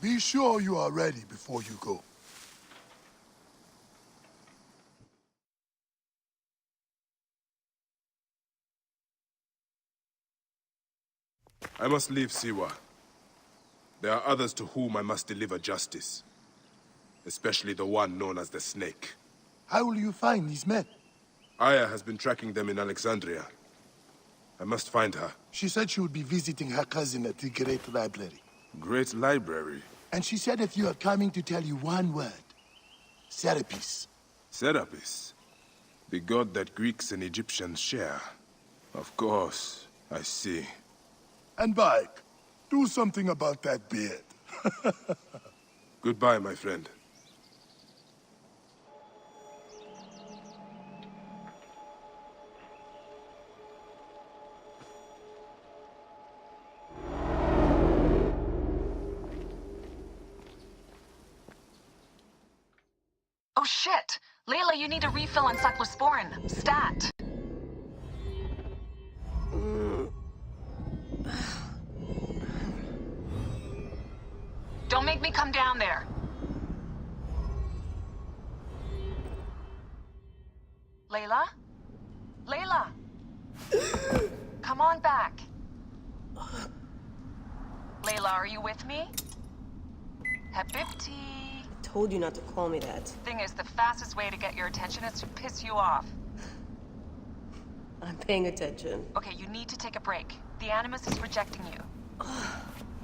Be sure you are ready before you go. I must leave Siwa. There are others to whom I must deliver justice. Especially the one known as the Snake. How will you find these men? Aya has been tracking them in Alexandria. I must find her. She said she would be visiting her cousin at the Great Library. Great Library? And she said if you are coming to tell you one word, Serapis. Serapis? The god that Greeks and Egyptians share. Of course, I see. And Bike, do something about that beard. Goodbye, my friend. Oh shit! Layla, you need a refill on cyclosporin. Stat! Don't make me come down there. Layla? Layla! Come on back. Layla, are you with me? Habibti. Told you not to call me that. Thing is, the fastest way to get your attention is to piss you off. I'm paying attention. Okay, you need to take a break. The Animus is rejecting you.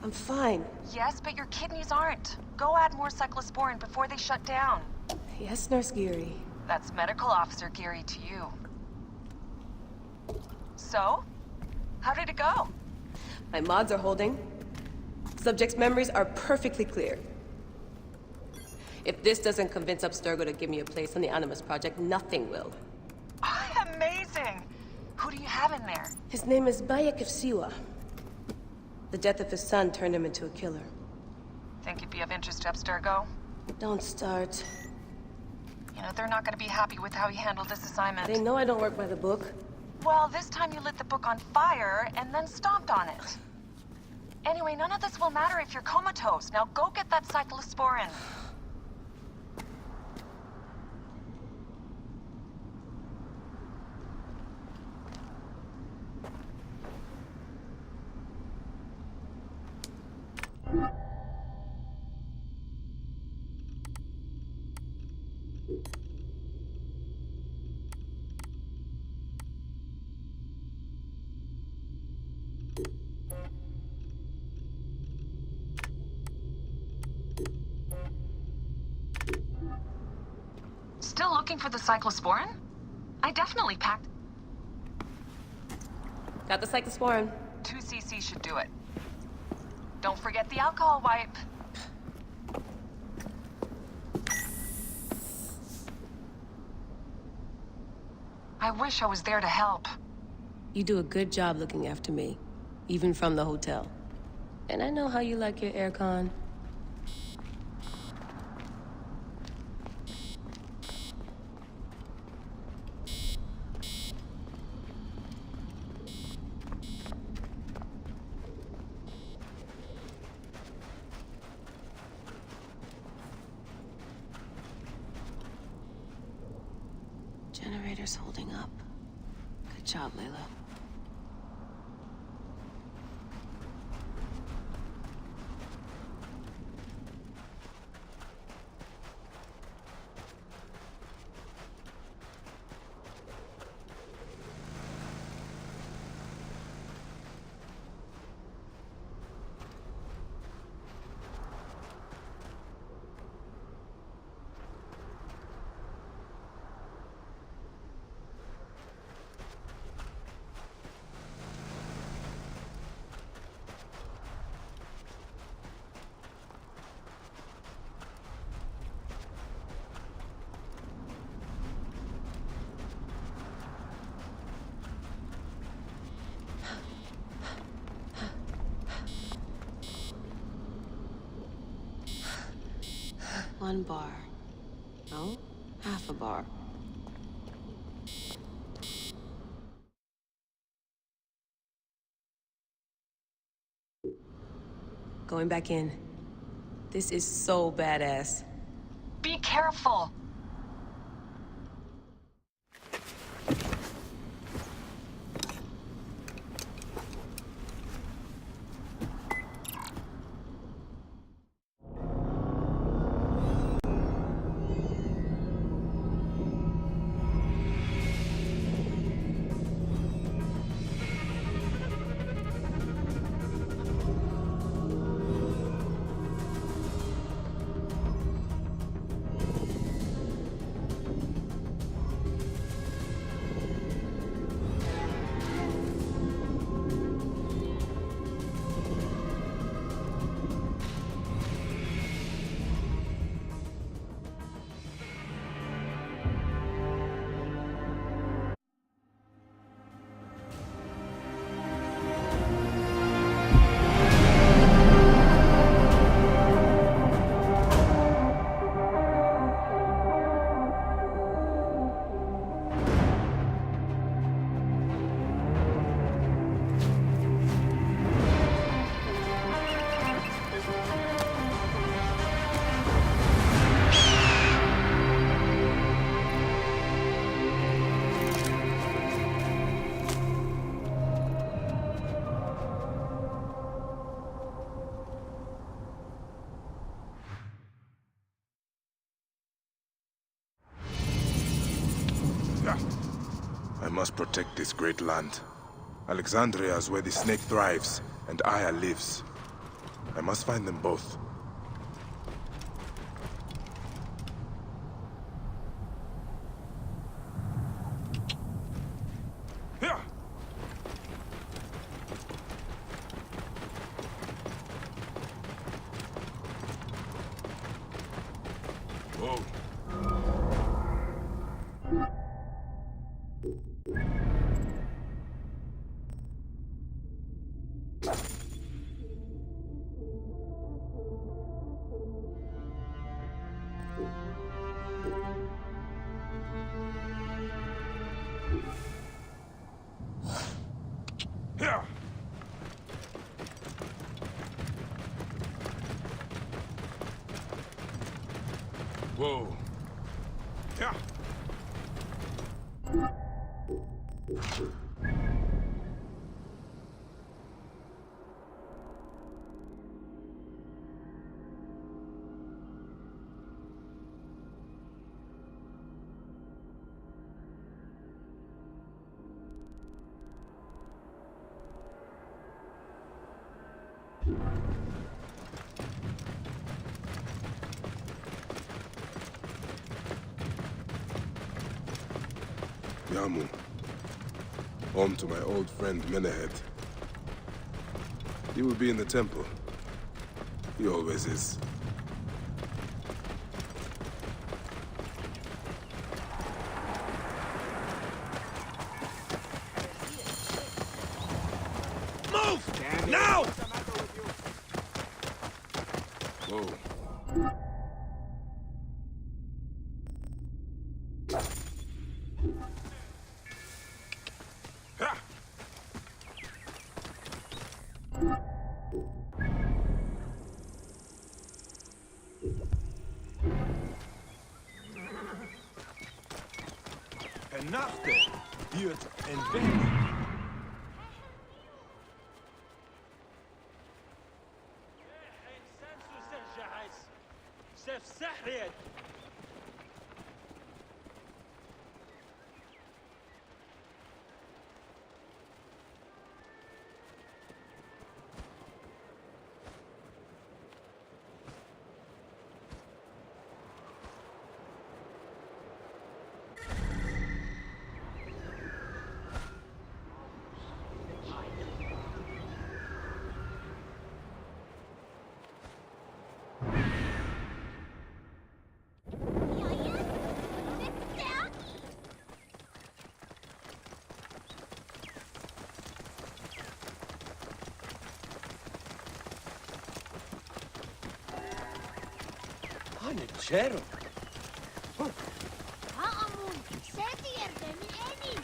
I'm fine. Yes, but your kidneys aren't. Go add more cyclosporin before they shut down. Yes, Nurse Geary. That's Medical Officer Geary to you. So? How did it go? My mods are holding. Subject's memories are perfectly clear. If this doesn't convince Abstergo to give me a place on the Animus Project, nothing will. Amazing! Who do you have in there? His name is Bayek of Siwa. The death of his son turned him into a killer. Think he'd be of interest to Abstergo? Don't start. You know, they're not gonna be happy with how he handled this assignment. They know I don't work by the book. Well, this time you lit the book on fire and then stomped on it. Anyway, none of this will matter if you're comatose. Now go get that cyclosporin. Still looking for the cyclosporin? I definitely packed... Got the cyclosporin. 2 cc should do it. Don't forget the alcohol wipe. I wish I was there to help. You do a good job looking after me, even from the hotel. And I know how you like your aircon. Generator's holding up. Good job, Layla. One bar. No, half a bar. Going back in. This is so badass. Be careful. I must protect this great land. Alexandria is where the snake thrives, and Aya lives. I must find them both. Whoa. Whoa. Yeah. Yamu. Home to my old friend Menehet. He will be in the temple. He always is. Move! Now! Whoa. En nachten duurt een week. Cero. Haamun, se tiedämme enin.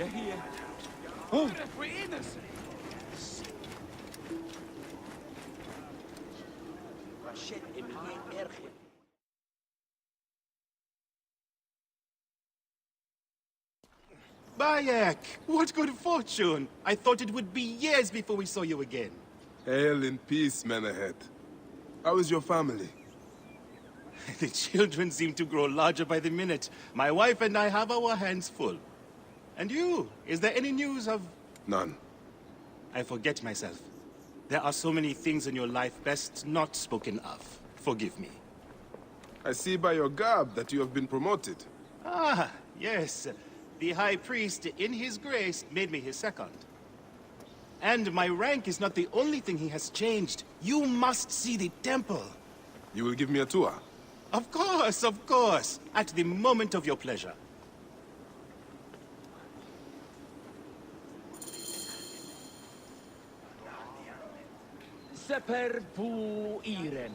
here. Oh, if we're innocent. Bayek, what good fortune! I thought it would be years before we saw you again. Hail in peace, Menehet. How is your family? The children seem to grow larger by the minute. My wife and I have our hands full. And you, is there any news of... None. I forget myself. There are so many things in your life best not spoken of. Forgive me. I see by your garb that you have been promoted. Ah, yes. The High Priest, in his grace, made me his second. And my rank is not the only thing he has changed. You must see the temple. You will give me a tour? Of course, of course. At the moment of your pleasure. Seper pu iren,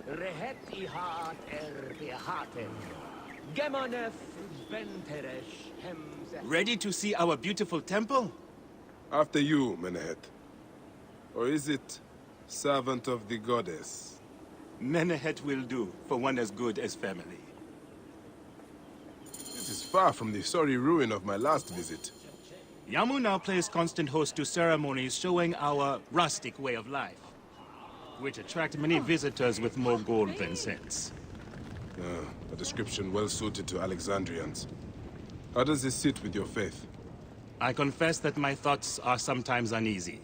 rehet ihat behaten. Gemanef benteresh hemze. Ready to see our beautiful temple? After you, Menehet. Or is it servant of the goddess? Menehet will do for one as good as family. This is far from the sorry ruin of my last visit. Yamu now plays constant host to ceremonies showing our rustic way of life, which attract many visitors with more gold than sense. A description well suited to Alexandrians. How does this sit with your faith? I confess that my thoughts are sometimes uneasy.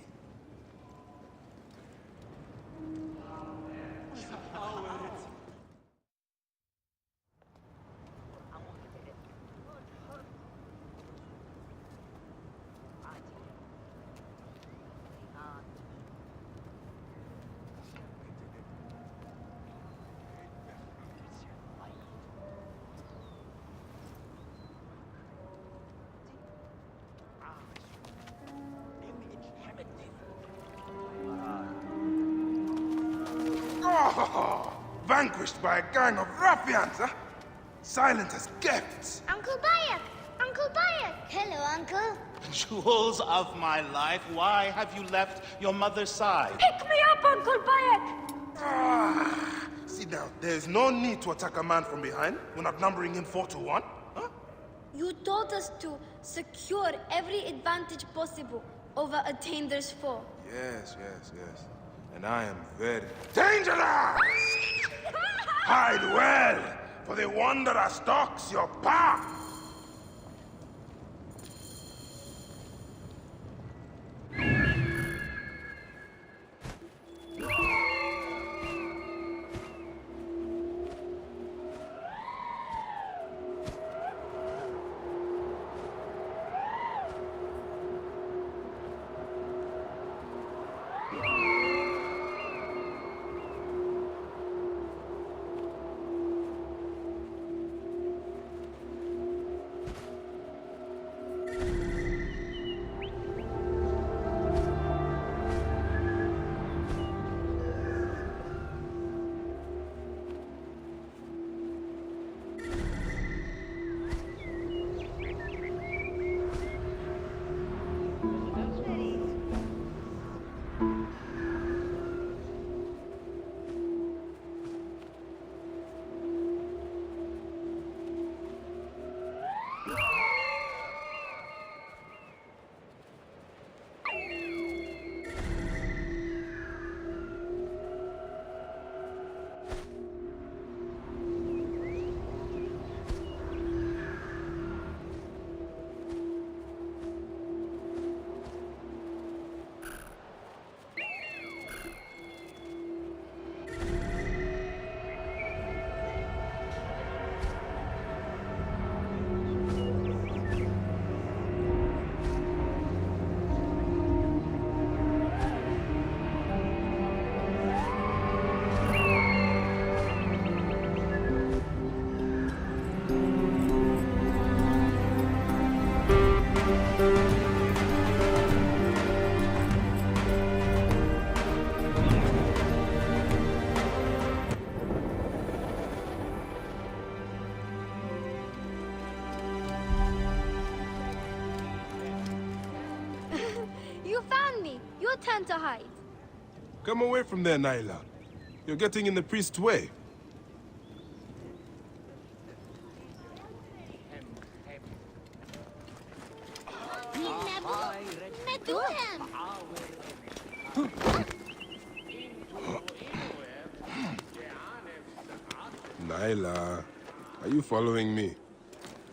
Vanquished by a gang of ruffians, huh? Silent as gifts. Uncle Bayek! Uncle Bayek! Hello, Uncle. Jewels of my life, why have you left your mother's side? Pick me up, Uncle Bayek! Sit down. There is no need to attack a man from behind. We're not numbering him 4-1. Huh? You told us to secure every advantage possible over a Tander's foe. Yes. And I am very dangerous! Hide well, for the wanderer stalks your path! time to hide. Come away from there, Naila. You're getting in the priest's way. Naila, are you following me?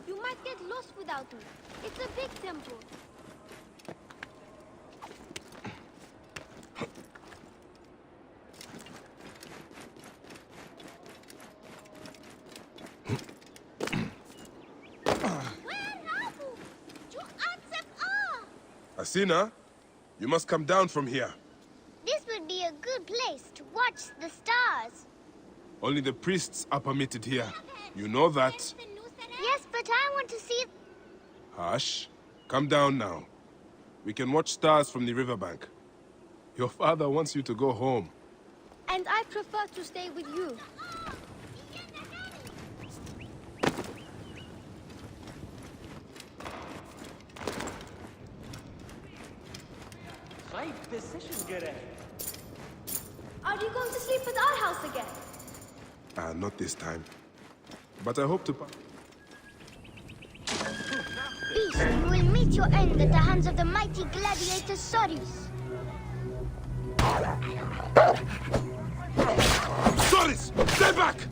You might get lost without me. It's a big temple. Asina, you must come down from here. This would be a good place to watch the stars. Only the priests are permitted here. You know that. Yes, but I want to see... Hush. Come down now. We can watch stars from the riverbank. Your father wants you to go home. And I prefer to stay with you. Right decision, Gere. Are you going to sleep at our house again? Not this time. But I hope to... Beast, you will meet your end at the hands of the mighty gladiator Soris. Soris! Stay back!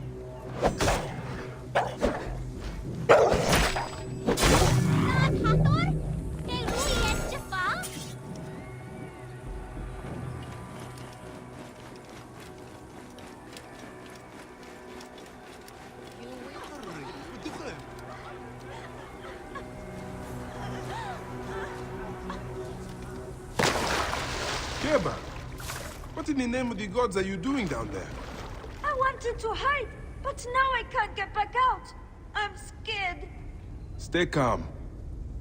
Keba, what in the name of the gods are you doing down there? I wanted to hide, but now I can't get back out. I'm scared. Stay calm.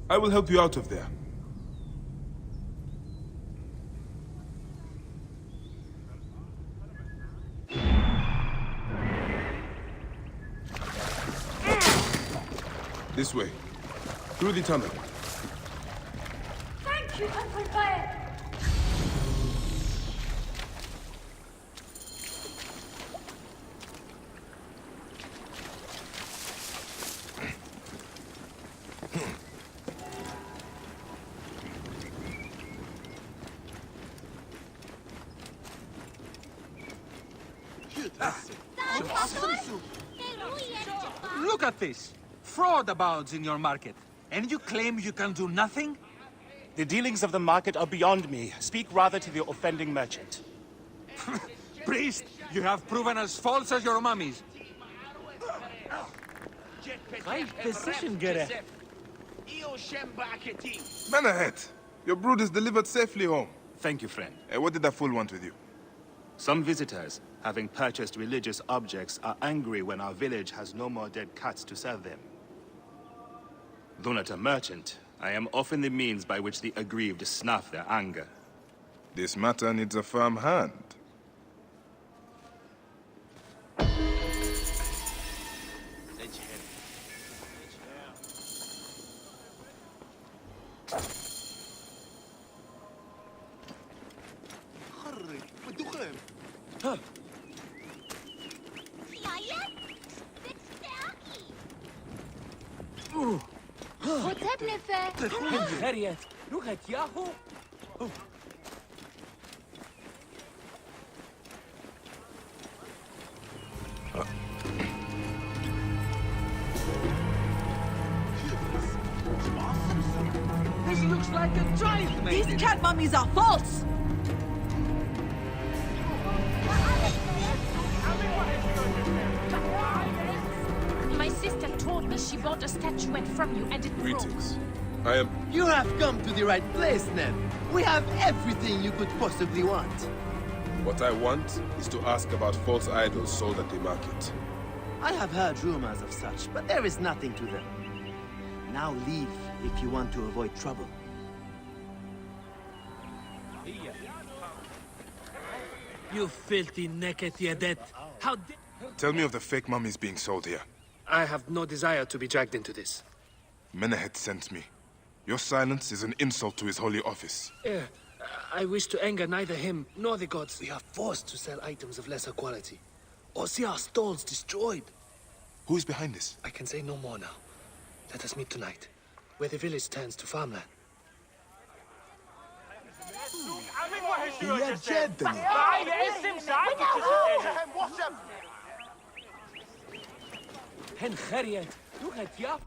I will help you out of there. This way. Through the tunnel. Thank you, I'm prepared. Look at this! Fraud abounds in your market. And you claim you can do nothing? The dealings of the market are beyond me. Speak rather to the offending merchant. Priest, you have proven as false as your mummies. Right decision, Gere. Menehet, your brood is delivered safely home. Thank you, friend. What did that fool want with you? Some visitors, having purchased religious objects, are angry when our village has no more dead cats to sell them. Though not a merchant, I am often the means by which the aggrieved snuff their anger. This matter needs a firm hand. What's happening, Menehet, look at Yahoo. This looks like a giant maiden. These cat mummies are false. My sister told me she bought a statuette from you and it broke. Greetings. I am... You have come to the right place, Ned. We have everything you could possibly want. What I want is to ask about false idols sold at the market. I have heard rumors of such, but there is nothing to them. Now leave if you want to avoid trouble. You filthy naked Yadet. How dare... Tell me of the fake mummies being sold here. I have no desire to be dragged into this. Menehet sent me. Your silence is an insult to his holy office. I wish to anger neither him nor the gods. We are forced to sell items of lesser quality, or see our stalls destroyed. Who is behind this? I can say no more now. Let us meet tonight, where the village turns to farmland. يا جدني هن خريت لغت يا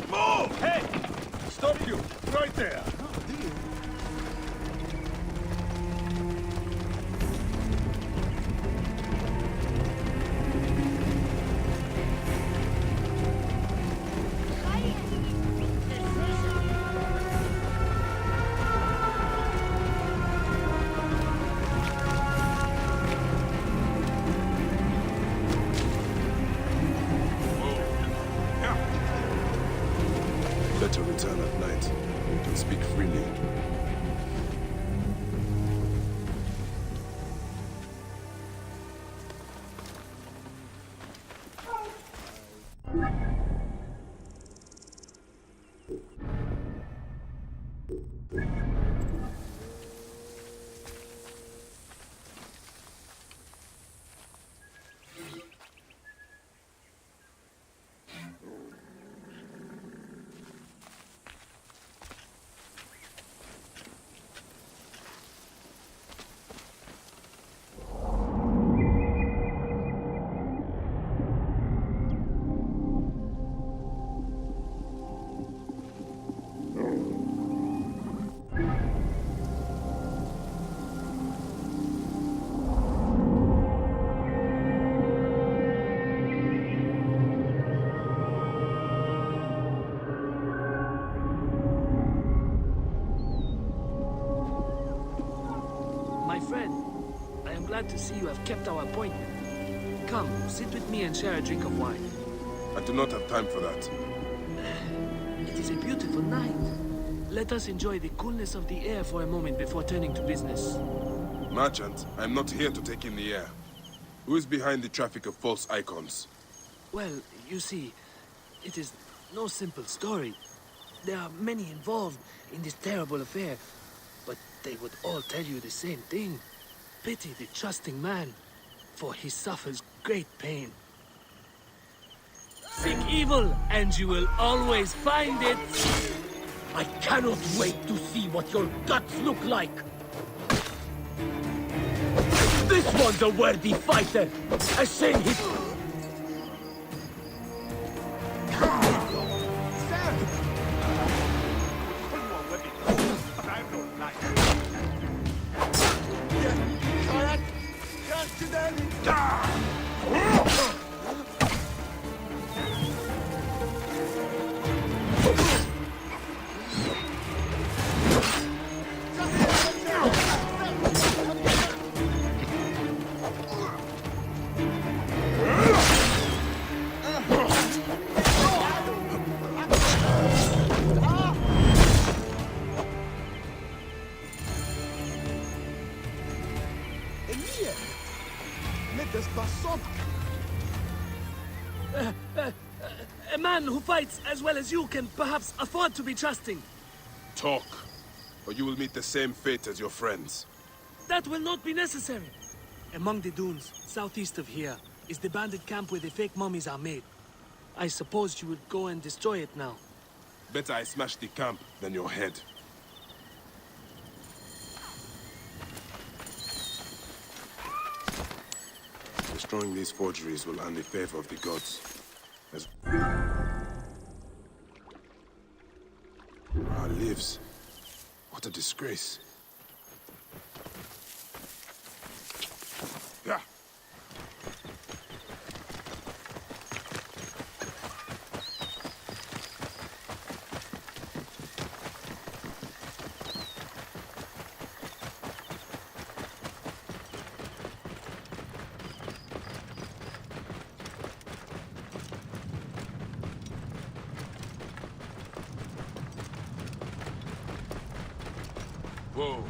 Move! Hey! Stop you! Right there! Better return at night. We can speak freely. My friend, I am glad to see you have kept our appointment. Come, sit with me and share a drink of wine. I do not have time for that. It is a beautiful night. Let us enjoy the coolness of the air for a moment before turning to business. Merchant, I am not here to take in the air. Who is behind the traffic of false icons? Well, you see, it is no simple story. There are many involved in this terrible affair, but they would all tell you the same thing. Pity the trusting man, for he suffers great pain. Seek evil, and you will always find it. I cannot wait to see what your guts look like. This one's a worthy fighter. A shame he... A man who fights as well as you can perhaps afford to be trusting. Talk, or you will meet the same fate as your friends. That will not be necessary. Among the dunes, southeast of here, is the bandit camp where the fake mummies are made. I suppose you would go and destroy it now. Better I smash the camp than your head. Destroying these forgeries will earn the favor of the gods. As Ra lives. What a disgrace. Yeah. Whoa.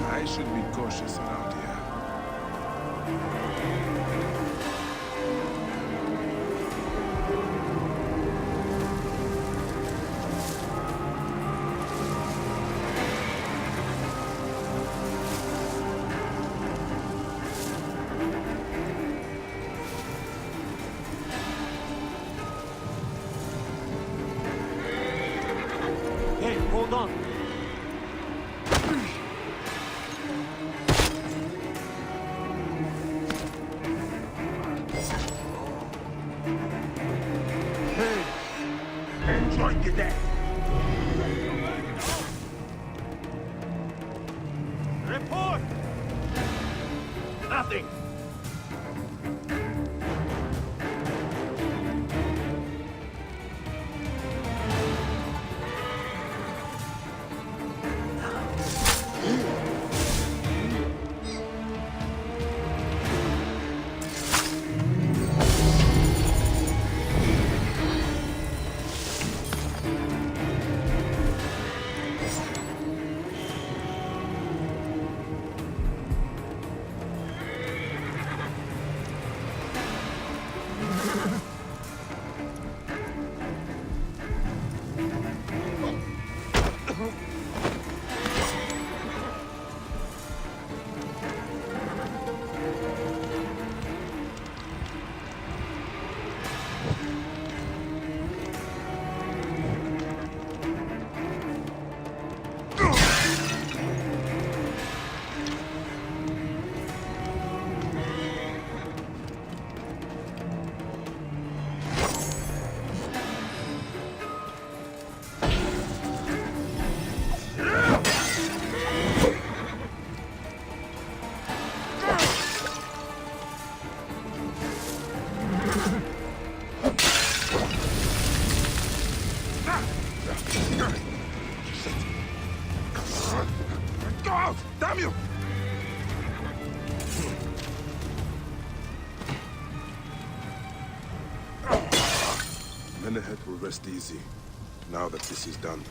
I should be cautious around here. Hey, hold on. Enjoy your day. Report! Nothing! Go out! Damn you! Menehet will rest easy, now that this is done.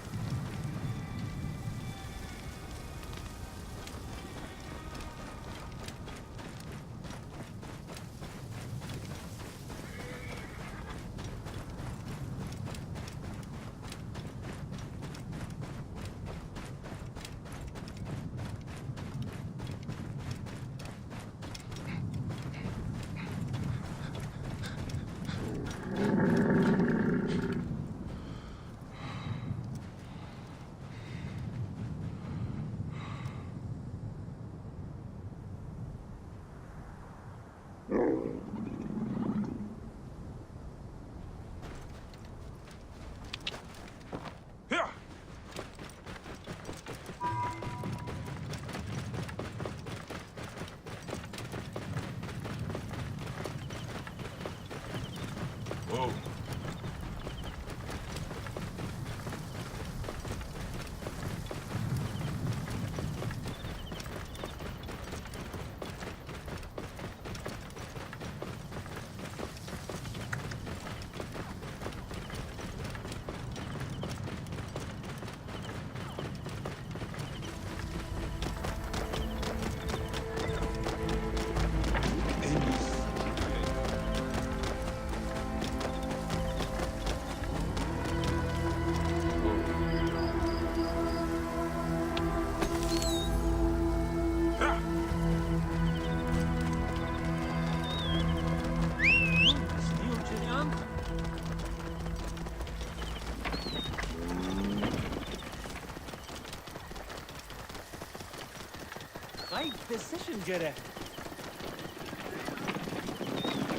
Pencere.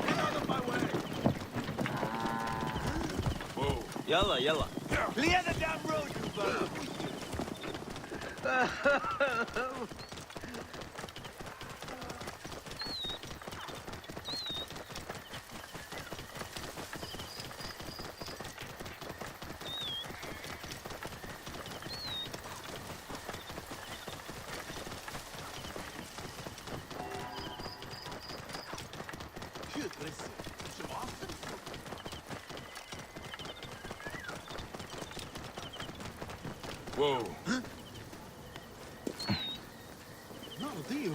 Get out of my way! Whoa. Yalla, yalla. Clear the damn road, you bum! Whoa. No, Dio.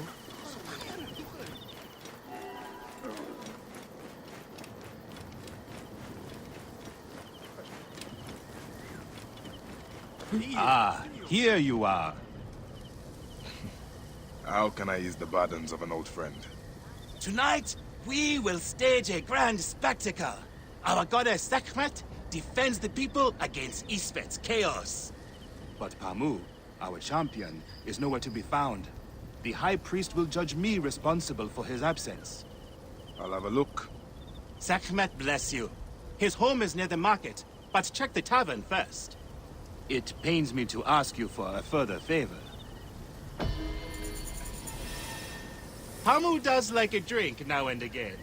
Ah, here you are. How can I ease the burdens of an old friend? Tonight, we will stage a grand spectacle. Our goddess Sekhmet defends the people against Isfet's chaos. But Pamu, our champion, is nowhere to be found. The High Priest will judge me responsible for his absence. I'll have a look. Sekhmet bless you. His home is near the market, but check the tavern first. It pains me to ask you for a further favor. Pamu does like a drink now and again.